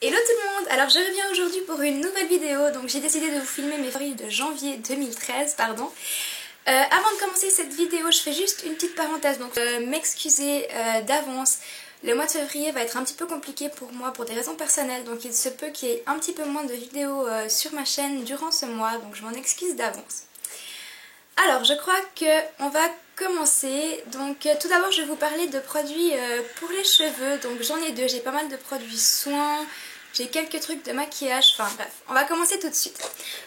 Hello tout le monde. Alors je reviens aujourd'hui pour une nouvelle vidéo. Donc j'ai décidé de vous filmer mes favoris de janvier 2013, pardon. Avant de commencer cette vidéo, je fais juste une petite parenthèse, donc m'excuser d'avance. Le mois de février va être un petit peu compliqué pour moi pour des raisons personnelles, donc il se peut qu'il y ait un petit peu moins de vidéos sur ma chaîne durant ce mois, donc je m'en excuse d'avance. Alors je crois qu'on va commencer. Donc tout d'abord je vais vous parler de produits pour les cheveux. Donc j'en ai deux, j'ai pas mal de produits soins, j'ai quelques trucs de maquillage, enfin bref, on va commencer tout de suite.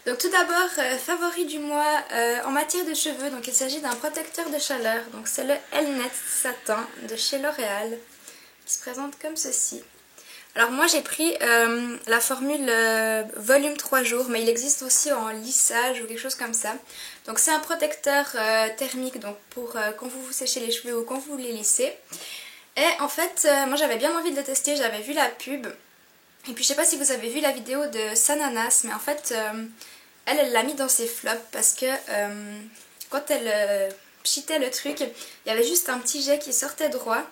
Donc tout d'abord, favori du mois en matière de cheveux, donc il s'agit d'un protecteur de chaleur. Donc c'est le Elnet Satin de chez L'Oréal, qui se présente comme ceci. Alors moi j'ai pris la formule volume 3 jours, mais il existe aussi en lissage ou quelque chose comme ça. Donc c'est un protecteur thermique, donc pour quand vous vous séchez les cheveux ou quand vous les lissez. Et en fait, moi j'avais bien envie de le tester, j'avais vu la pub. Et puis je sais pas si vous avez vu la vidéo de Sananas, mais en fait elle l'a mis dans ses flops parce que quand elle pchitait le truc, il y avait juste un petit jet qui sortait droit.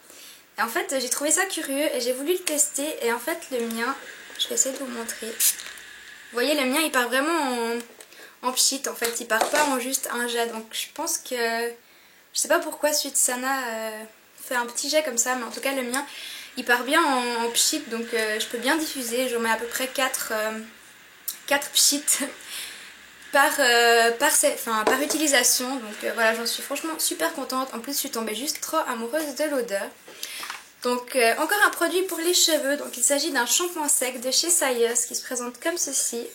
Et en fait j'ai trouvé ça curieux et j'ai voulu le tester, et en fait le mien, je vais essayer de vous montrer. Vous voyez, le mien il part vraiment en pchit, en fait il part pas en juste un jet, donc je pense que, je sais pas pourquoi celui de Sana fait un petit jet comme ça, mais en tout cas le mien il part bien en pchit, donc je peux bien diffuser. J'en mets à peu près 4 pchits par utilisation, donc voilà, j'en suis franchement super contente. En plus je suis tombée juste trop amoureuse de l'odeur. Donc encore un produit pour les cheveux, donc il s'agit d'un shampoing sec de chez Sayers qui se présente comme ceci.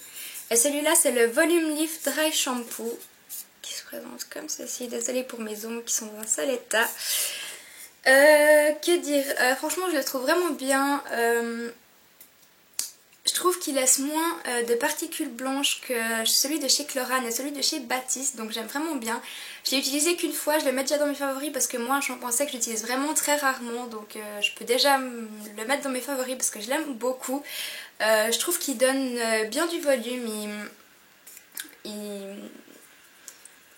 Et celui-là c'est le Volume Lift Dry Shampoo qui se présente comme ceci. Désolée pour mes ongles qui sont dans un sale état. Que dire, franchement je le trouve vraiment bien. Je trouve qu'il laisse moins de particules blanches que celui de chez Chlorane et celui de chez Baptiste, donc j'aime vraiment bien. Je l'ai utilisé qu'une fois, je le mets déjà dans mes favoris parce que moi un shampoing sec j'utilise vraiment très rarement, donc je peux déjà le mettre dans mes favoris parce que je l'aime beaucoup. Je trouve qu'il donne bien du volume,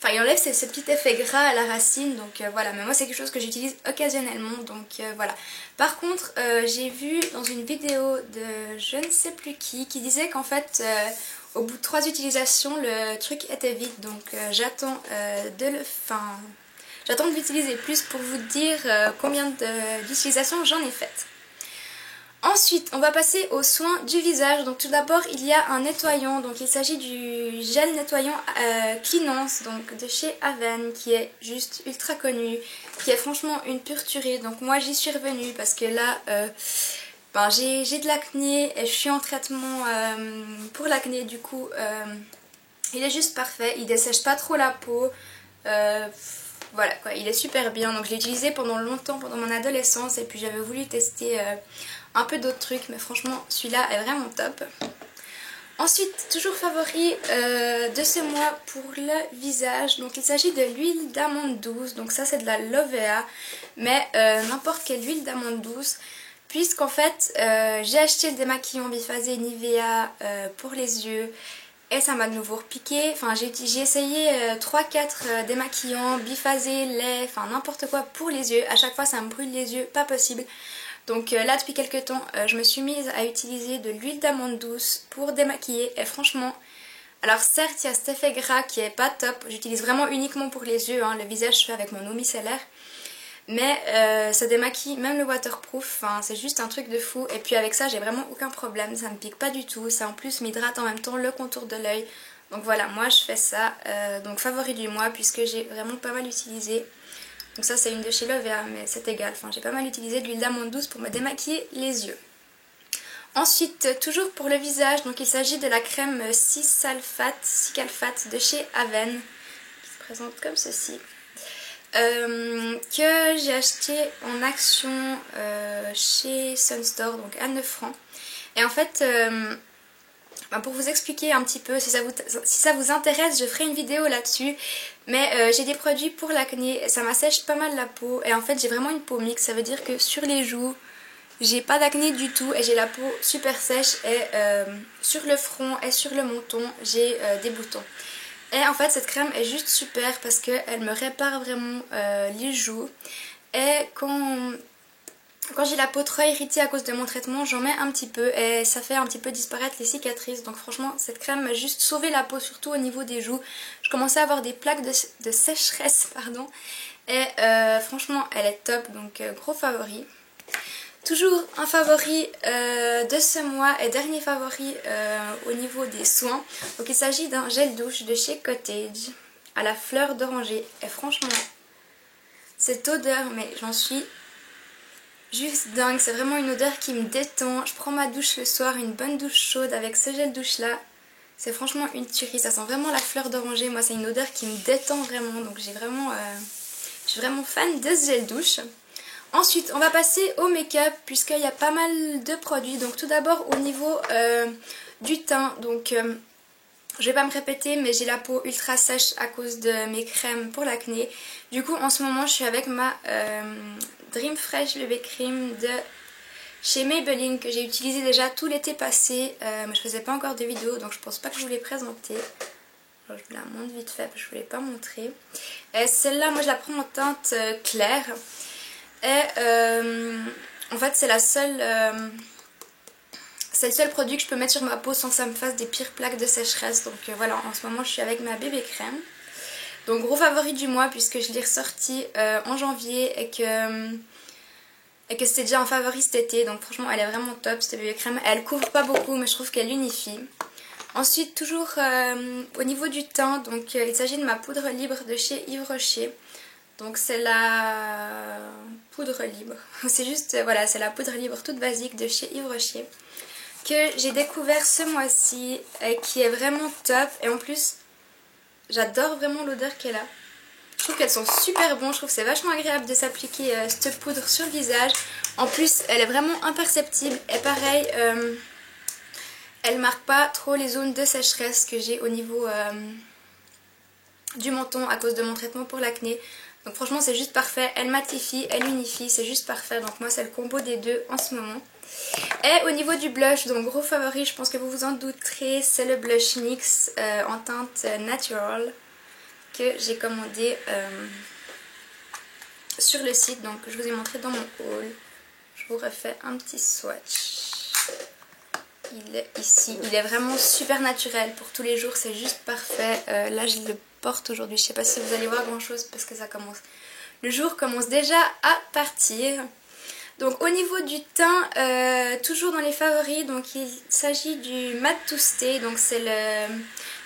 enfin il enlève ce petit effet gras à la racine, donc voilà, mais moi c'est quelque chose que j'utilise occasionnellement, donc voilà. Par contre j'ai vu dans une vidéo de je ne sais plus qui disait qu'en fait au bout de 3 utilisations le truc était vide, donc j'attends de l'utiliser plus pour vous dire combien d'utilisations j'en ai faites. Ensuite, on va passer aux soins du visage. Donc tout d'abord, il y a un nettoyant. Donc il s'agit du gel nettoyant Cleanance, donc de chez Aven, qui est juste ultra connu, qui est franchement une pure tuerie. Donc moi j'y suis revenue parce que là, j'ai de l'acné et je suis en traitement pour l'acné. Du coup, il est juste parfait. Il dessèche pas trop la peau. Voilà quoi, il est super bien. Donc je l'ai utilisé pendant longtemps, pendant mon adolescence, et puis j'avais voulu tester un peu d'autres trucs, mais franchement celui-là est vraiment top. Ensuite, toujours favori de ce mois pour le visage, donc il s'agit de l'huile d'amande douce. Donc ça c'est de la Lovea, mais n'importe quelle huile d'amande douce, puisqu'en fait j'ai acheté le démaquillant biphasé Nivea pour les yeux et ça m'a de nouveau repiqué. Enfin j'ai essayé 3-4 démaquillants, biphasé, lait, enfin n'importe quoi pour les yeux. À chaque fois ça me brûle les yeux, pas possible. Donc là depuis quelques temps je me suis mise à utiliser de l'huile d'amande douce pour démaquiller, et franchement, alors certes il y a cet effet gras qui est pas top, j'utilise vraiment uniquement pour les yeux, hein. Le visage je fais avec mon eau micellaire, mais ça démaquille même le waterproof, enfin, c'est juste un truc de fou. Et puis avec ça j'ai vraiment aucun problème, ça me pique pas du tout, ça en plus m'hydrate en même temps le contour de l'œil. Donc voilà, moi je fais ça, donc favori du mois puisque j'ai vraiment pas mal utilisé. Donc ça c'est une de chez Lovea, mais c'est égal, enfin, j'ai pas mal utilisé de l'huile d'amande douce pour me démaquiller les yeux. Ensuite, toujours pour le visage, donc il s'agit de la crème 6 calfate de chez Aven, qui se présente comme ceci. Que j'ai acheté en action chez Sunstore, donc à 9 francs. Et en fait, pour vous expliquer un petit peu, si ça vous intéresse, je ferai une vidéo là-dessus. Mais j'ai des produits pour l'acné, ça m'assèche pas mal la peau. Et en fait j'ai vraiment une peau mixte, ça veut dire que sur les joues, j'ai pas d'acné du tout et j'ai la peau super sèche. Et sur le front et sur le menton, j'ai des boutons. Et en fait cette crème est juste super parce qu'elle me répare vraiment les joues. Et quand Quand j'ai la peau trop irritée à cause de mon traitement, j'en mets un petit peu et ça fait un petit peu disparaître les cicatrices. Donc franchement, cette crème m'a juste sauvé la peau, surtout au niveau des joues. Je commençais à avoir des plaques de sécheresse, pardon. Et franchement, elle est top, donc gros favori. Toujours un favori de ce mois et dernier favori au niveau des soins. Donc il s'agit d'un gel douche de chez Cottage à la fleur d'oranger. Et franchement, cette odeur, mais j'en suis juste dingue. C'est vraiment une odeur qui me détend. Je prends ma douche le soir, une bonne douche chaude avec ce gel douche là. C'est franchement une tuerie. Ça sent vraiment la fleur d'oranger. Moi, c'est une odeur qui me détend vraiment. Donc je suis vraiment fan de ce gel douche. Ensuite, on va passer au make-up puisqu'il y a pas mal de produits. Donc tout d'abord au niveau du teint. Donc je vais pas me répéter, mais j'ai la peau ultra sèche à cause de mes crèmes pour l'acné. Du coup, en ce moment, je suis avec ma Dream Fresh Bébé Cream de chez Maybelline que j'ai utilisé déjà tout l'été passé. Mais je faisais pas encore de vidéo, donc je pense pas que je vous l'ai présentée. Alors, je vous la montre vite fait parce que je voulais pas montrer. Et celle-là, moi je la prends en teinte claire. Et en fait c'est le seul produit que je peux mettre sur ma peau sans que ça me fasse des pires plaques de sécheresse. Donc voilà, en ce moment je suis avec ma bébé crème. Donc gros favori du mois puisque je l'ai ressorti en janvier et que c'était déjà un favori cet été. Donc franchement elle est vraiment top cette bébé crème. Elle couvre pas beaucoup mais je trouve qu'elle unifie. Ensuite toujours au niveau du teint, donc il s'agit de ma poudre libre de chez Yves Rocher. Donc c'est la poudre libre, c'est juste, voilà, c'est la poudre libre toute basique de chez Yves Rocher que j'ai découvert ce mois-ci et qui est vraiment top. Et en plus, j'adore vraiment l'odeur qu'elle a. Je trouve qu'elles sont super bonnes, je trouve que c'est vachement agréable de s'appliquer cette poudre sur le visage. En plus, elle est vraiment imperceptible et pareil, elle marque pas trop les zones de sécheresse que j'ai au niveau du menton à cause de mon traitement pour l'acné. Donc franchement c'est juste parfait, elle matifie, elle unifie, c'est juste parfait. Donc moi c'est le combo des deux en ce moment. Et au niveau du blush, donc gros favori, je pense que vous vous en douterez, c'est le blush NYX en teinte Natural que j'ai commandé sur le site. Donc je vous ai montré dans mon haul. Je vous refais un petit swatch. Il est ici, il est vraiment super naturel pour tous les jours, c'est juste parfait. Là je le porte aujourd'hui, je sais pas si vous allez voir grand chose parce que ça commence, le jour commence déjà à partir. Donc au niveau du teint, toujours dans les favoris, donc il s'agit du Matte to Stay. Donc c'est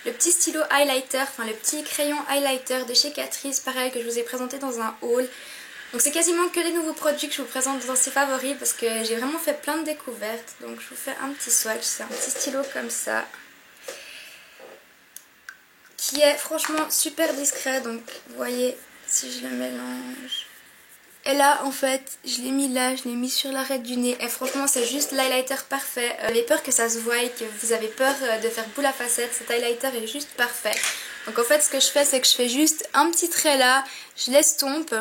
le petit stylo highlighter, enfin le petit crayon highlighter de chez Catrice, pareil que je vous ai présenté dans un haul. Donc c'est quasiment que des nouveaux produits que je vous présente dans ces favoris parce que j'ai vraiment fait plein de découvertes. Donc je vous fais un petit swatch, c'est un petit stylo comme ça qui est franchement super discret. Donc vous voyez, si je le mélange, et là en fait je l'ai mis là, je l'ai mis sur l'arête du nez et franchement c'est juste l'highlighter parfait. J'avais peur que ça se voie et que vous avez peur de faire boule à facettes, cet highlighter est juste parfait. Donc en fait ce que je fais c'est que je fais juste un petit trait là, je l'estompe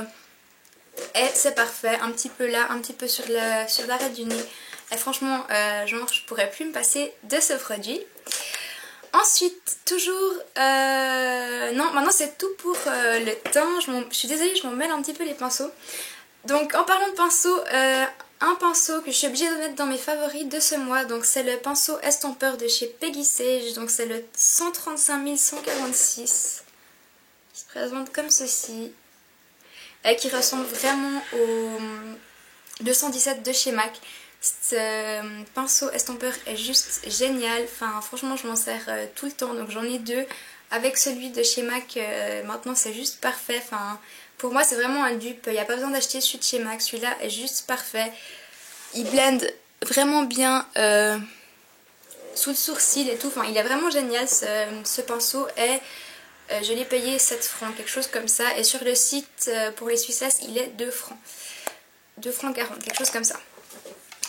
et c'est parfait, un petit peu là, un petit peu sur l'arête du nez. Et franchement, genre je pourrais plus me passer de ce produit. Ensuite, toujours... non, maintenant c'est tout pour le teint. Je suis désolée, je m'en mêle un petit peu les pinceaux. Donc en parlant de pinceaux, un pinceau que je suis obligée de mettre dans mes favoris de ce mois. Donc c'est le pinceau estompeur de chez Peggy Sage. Donc c'est le 135 146. Qui se présente comme ceci. Et qui ressemble vraiment au 217 de chez MAC. Ce pinceau estompeur est juste génial. Enfin franchement je m'en sers tout le temps. Donc j'en ai deux. Avec celui de chez MAC maintenant c'est juste parfait. Enfin pour moi c'est vraiment un dupe. Il n'y a pas besoin d'acheter celui de chez MAC. Celui-là est juste parfait. Il blende vraiment bien sous le sourcil et tout. Enfin il est vraiment génial ce pinceau. Et je l'ai payé 7 francs, quelque chose comme ça. Et sur le site, pour les Suissesses, il est 2 francs. 2 francs 40, quelque chose comme ça.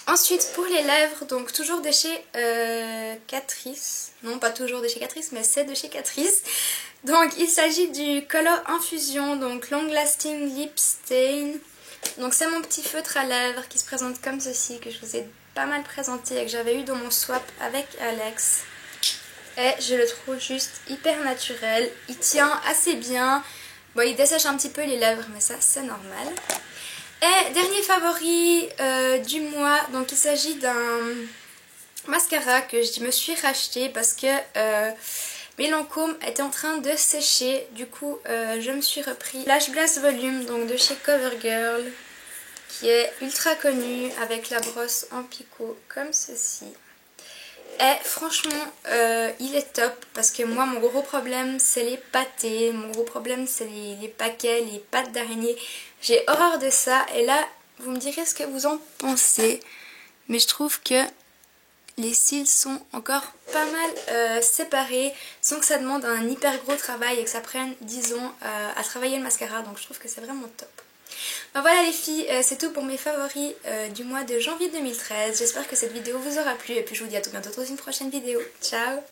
Ensuite, pour les lèvres, donc toujours de chez Catrice. Non, pas toujours de chez Catrice, mais c'est de chez Catrice. Donc, il s'agit du Color Infusion, donc Long Lasting Lip Stain. Donc, c'est mon petit feutre à lèvres qui se présente comme ceci, que je vous ai pas mal présenté et que j'avais eu dans mon swap avec Alex. Et je le trouve juste hyper naturel, il tient assez bien. Bon il dessèche un petit peu les lèvres mais ça c'est normal. Et dernier favori du mois, donc il s'agit d'un mascara que je me suis racheté parce que mes Lancôme étaient en train de sécher. Du coup je me suis repris Lash Blast Volume, donc de chez CoverGirl, qui est ultra connu, avec la brosse en picot comme ceci. Et franchement il est top parce que moi mon gros problème c'est les pâtés, mon gros problème c'est les paquets, les pattes d'araignée. J'ai horreur de ça et là vous me direz ce que vous en pensez, mais je trouve que les cils sont encore pas mal séparés sans que ça demande un hyper gros travail et que ça prenne 10 ans à travailler le mascara, donc je trouve que c'est vraiment top. Ben voilà les filles, c'est tout pour mes favoris du mois de janvier 2013. J'espère que cette vidéo vous aura plu et puis je vous dis à tout bientôt dans une prochaine vidéo. Ciao!